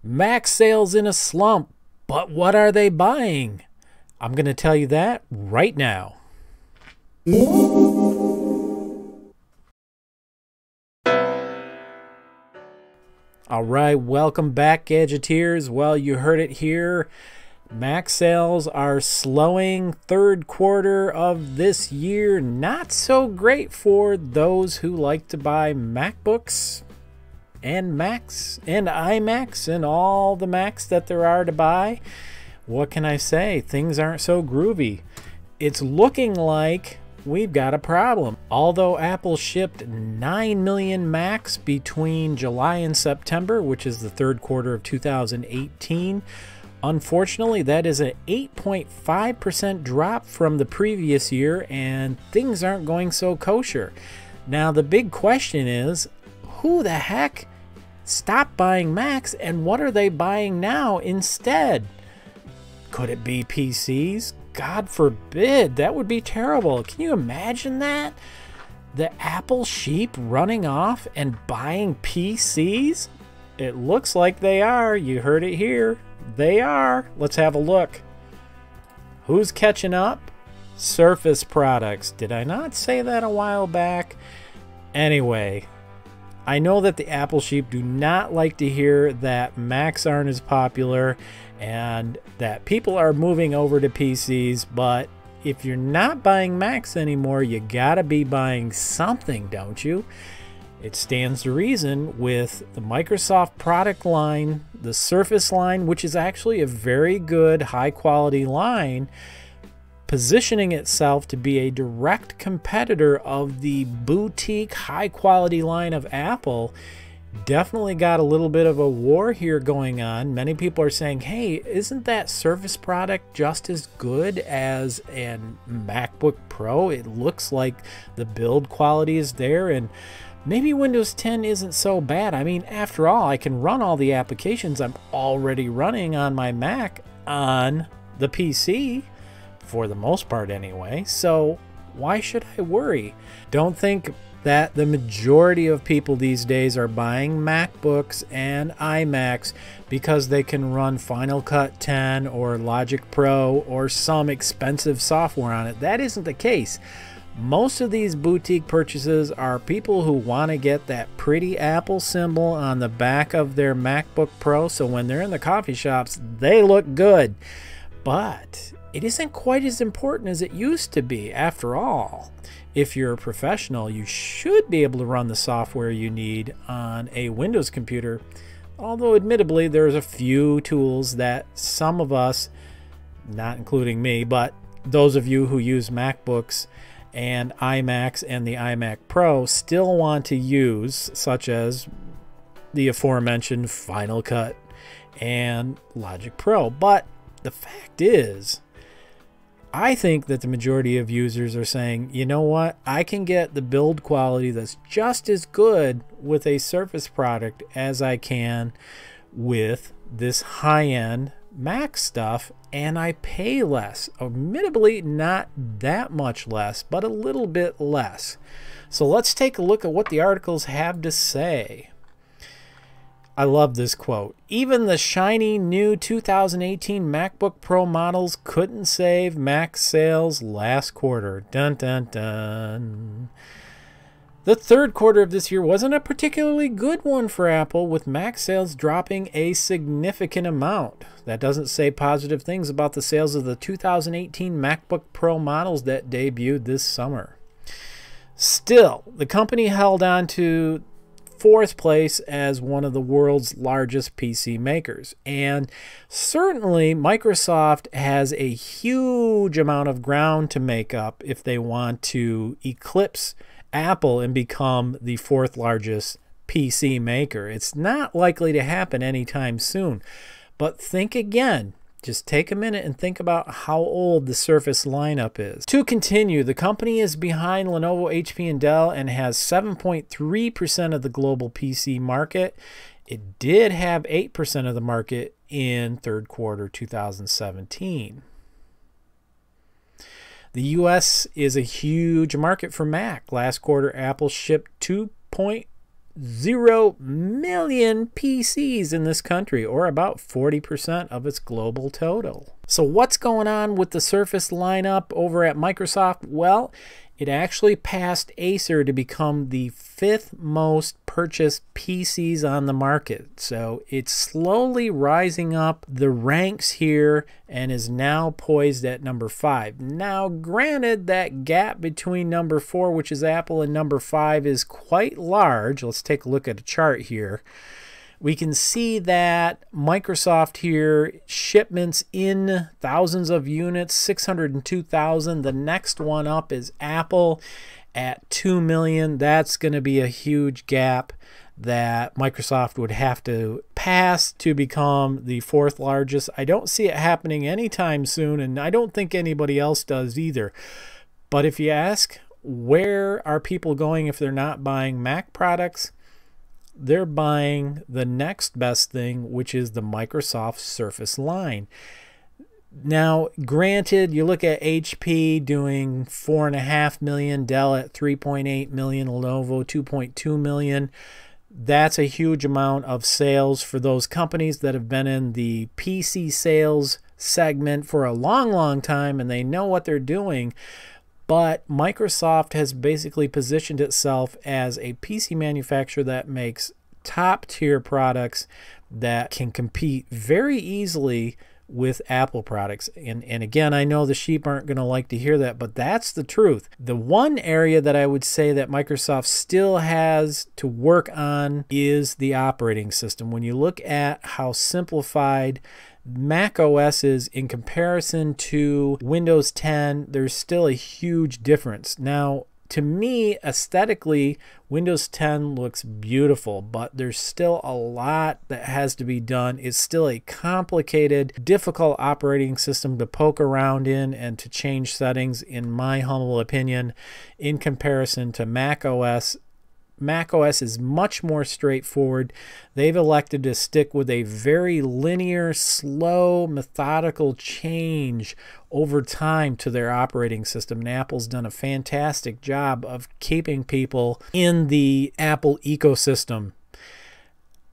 Mac sales in a slump, but what are they buying? I'm going to tell you that right now. All right, welcome back, Gadgeteers. Well, you heard it here. Mac sales are slowing third quarter of this year. Not so great for those who like to buy MacBooks and Macs and iMacs and all the Macs that there are to buy. What can I say? Things aren't so groovy. It's looking like we've got a problem. Although Apple shipped 9 million Macs between July and September, which is the third quarter of 2018, unfortunately, that is an 8.5% drop from the previous year, and things aren't going so kosher. Now, the big question is, who the heck stopped buying Macs, and what are they buying now instead? Could it be PCs? God forbid. That would be terrible. Can you imagine that? The Apple sheep running off and buying PCs? It looks like they are. You heard it here. They are. Let's have a look. Who's catching up? Surface products. Did I not say that a while back? Anyway, I know that the Apple sheep do not like to hear that Macs aren't as popular and that people are moving over to PCs, but if you're not buying Macs anymore, you gotta be buying something, don't you? It stands to reason with the Microsoft product line, the Surface line, which is actually a very good high quality line, positioning itself to be a direct competitor of the boutique high quality line of Apple. Definitely got a little bit of a war here going on. Many people are saying, hey, isn't that Surface product just as good as a MacBook Pro? It looks like the build quality is there, and maybe Windows 10 isn't so bad. I mean, after all, I can run all the applications I'm already running on my Mac on the PC, for the most part anyway, so why should I worry? Don't think that the majority of people these days are buying MacBooks and iMacs because they can run Final Cut 10 or Logic Pro or some expensive software on it. That isn't the case. Most of these boutique purchases are people who want to get that pretty Apple symbol on the back of their MacBook Pro, so when they're in the coffee shops, they look good. But it isn't quite as important as it used to be. After all, if you're a professional, you should be able to run the software you need on a Windows computer. Although admittedly, there's a few tools that some of us, not including me, but those of you who use MacBooks and iMacs and the iMac Pro still want to use, such as the aforementioned Final Cut and Logic Pro. But the fact is, I think that the majority of users are saying, you know what, I can get the build quality that's just as good with a Surface product as I can with this high-end Mac stuff, and I pay less. Admittedly, not that much less, but a little bit less. So let's take a look at what the articles have to say. I love this quote. Even the shiny new 2018 MacBook Pro models couldn't save Mac sales last quarter. Dun dun dun. The third quarter of this year wasn't a particularly good one for Apple, with Mac sales dropping a significant amount. That doesn't say positive things about the sales of the 2018 MacBook Pro models that debuted this summer. Still, the company held on to fourth place as one of the world's largest PC makers. And certainly Microsoft has a huge amount of ground to make up if they want to eclipse Apple and become the fourth largest PC maker. It's not likely to happen anytime soon. But think again. Just take a minute and think about how old the Surface lineup is. To continue, the company is behind Lenovo, HP, and Dell and has 7.3% of the global PC market. It did have 8% of the market in third quarter 2017. The US is a huge market for Mac. Last quarter, Apple shipped 2.1 0 million PCs in this country, or about 40% of its global total. So what's going on with the Surface lineup over at Microsoft? Well, it actually passed Acer to become the 5th most purchased PCs on the market. So it's slowly rising up the ranks here and is now poised at number 5. Now, granted, that gap between number 4, which is Apple, and number 5 is quite large. Let's take a look at a chart here. We can see that Microsoft here, shipments in thousands of units, 602,000. The next one up is Apple at 2 million. That's going to be a huge gap that Microsoft would have to pass to become the 4th largest. I don't see it happening anytime soon, and I don't think anybody else does either. But if you ask, where are people going if they're not buying Mac products? They're buying the next best thing, which is the Microsoft Surface line. Now, granted, you look at HP doing 4.5 million, Dell at 3.8 million, Lenovo 2.2 million. That's a huge amount of sales for those companies that have been in the PC sales segment for a long, long time, and they know what they're doing. But Microsoft has basically positioned itself as a PC manufacturer that makes top-tier products that can compete very easily with Apple products. And again, I know the sheep aren't going to like to hear that, but that's the truth. The one area that I would say that Microsoft still has to work on is the operating system. When you look at how simplified Mac OS is in comparison to Windows 10, there's still a huge difference. Now, to me, aesthetically, Windows 10 looks beautiful, but there's still a lot that has to be done. It's still a complicated, difficult operating system to poke around in and to change settings, in my humble opinion, in comparison to Mac OS. Mac OS is much more straightforward. They've elected to stick with a very linear, slow, methodical change over time to their operating system. And Apple's done a fantastic job of keeping people in the Apple ecosystem.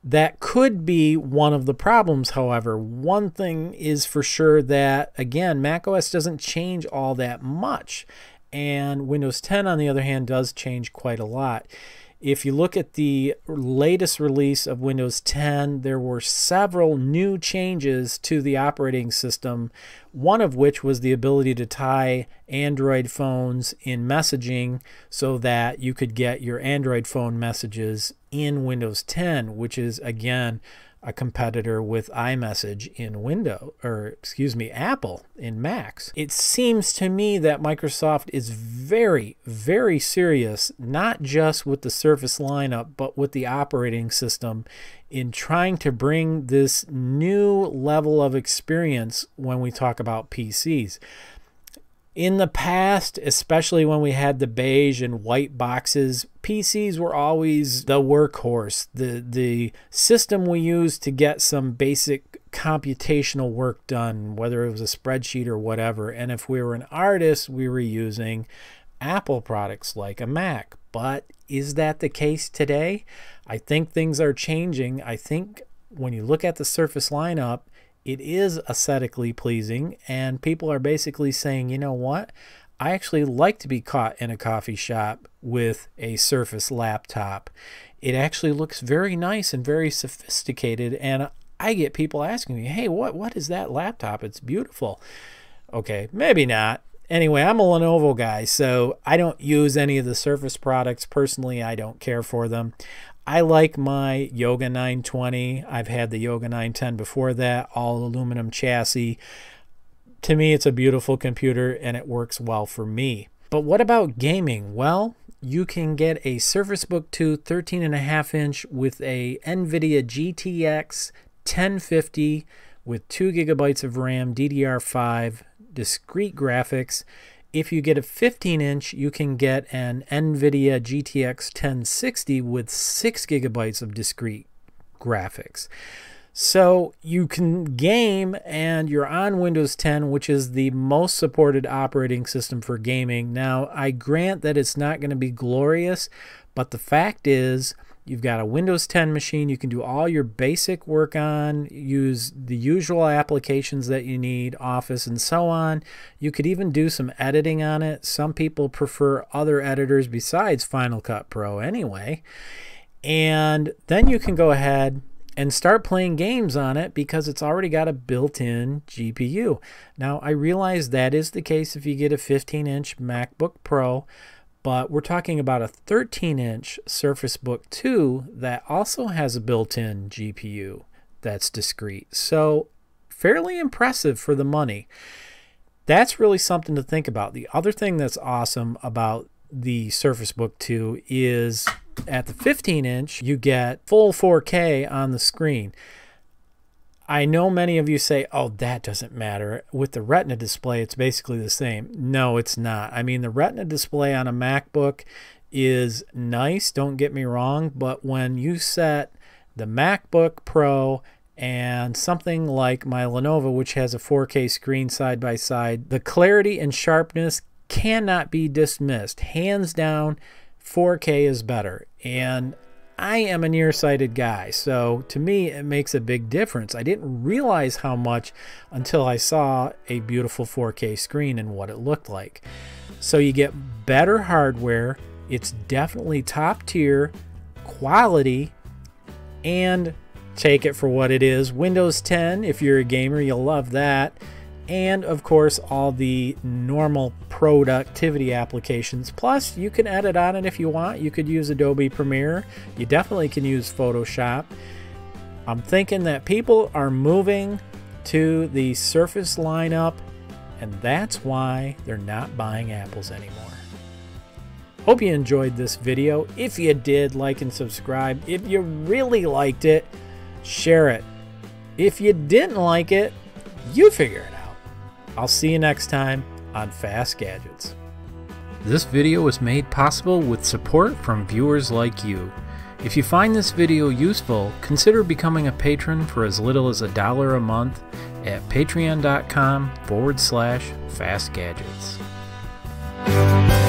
That could be one of the problems, however. One thing is for sure that, again, Mac OS doesn't change all that much. And Windows 10, on the other hand, does change quite a lot. If you look at the latest release of Windows 10, there were several new changes to the operating system, one of which was the ability to tie Android phones in messaging so that you could get your Android phone messages in Windows 10, which is, again, a competitor with iMessage in Apple in Macs. It seems to me that Microsoft is very, very serious, not just with the Surface lineup, but with the operating system, in trying to bring this new level of experience when we talk about PCs. In the past, especially when we had the beige and white boxes, PCs were always the workhorse, the system we used to get some basic computational work done, whether it was a spreadsheet or whatever. And if we were an artist, we were using Apple products like a Mac. But is that the case today? I think things are changing. I think when you look at the Surface lineup, it is aesthetically pleasing, and people are basically saying, you know what? I actually like to be caught in a coffee shop with a Surface laptop. It actually looks very nice and very sophisticated, and I get people asking me, hey, what is that laptop? It's beautiful. Okay, maybe not. Anyway, I'm a Lenovo guy, so I don't use any of the Surface products. Personally, I don't care for them. I like my Yoga 920. I've had the Yoga 910 before that, all aluminum chassis. To me, it's a beautiful computer and it works well for me. But what about gaming? Well, you can get a Surface Book 2 13.5-inch with a NVIDIA GTX 1050 with 2 GB of RAM, DDR5, discrete graphics. If you get a 15-inch, you can get an NVIDIA GTX 1060 with 6 GB of discrete graphics. So you can game, and you're on Windows 10, which is the most supported operating system for gaming. Now, I grant that it's not going to be glorious, but the fact is You've got a Windows 10 machine you can do all your basic work on, use the usual applications that you need, Office and so on. You could even do some editing on it. Some people prefer other editors besides Final Cut Pro anyway. And then you can go ahead and start playing games on it because it's already got a built-in GPU. Now, I realize that is the case if you get a 15-inch MacBook Pro, but we're talking about a 13-inch Surface Book 2 that also has a built-in GPU that's discrete. So fairly impressive for the money. That's really something to think about. The other thing that's awesome about the Surface Book 2 is at the 15-inch, you get full 4K on the screen. I know many of you say, oh, that doesn't matter. With the Retina display, it's basically the same. No, it's not. I mean, the Retina display on a MacBook is nice, don't get me wrong, but when you set the MacBook Pro and something like my Lenovo, which has a 4K screen side by side, the clarity and sharpness cannot be dismissed. Hands down, 4K is better. And I am a nearsighted guy, so to me it makes a big difference. I didn't realize how much until I saw a beautiful 4K screen and what it looked like. So you get better hardware, it's definitely top tier, quality, and take it for what it is. Windows 10, if you're a gamer, you'll love that. And of course all the normal productivity applications. Plus you can edit on it if you want. You could use Adobe Premiere. You definitely can use Photoshop. I'm thinking that people are moving to the Surface lineup, and that's why they're not buying Apples anymore. Hope you enjoyed this video. If you did, like and subscribe. If you really liked it, share it. If you didn't like it, you figure it out. I'll see you next time on Fast Gadgets. This video was made possible with support from viewers like you. If you find this video useful, consider becoming a patron for as little as $1 a month at patreon.com/FastGadgets.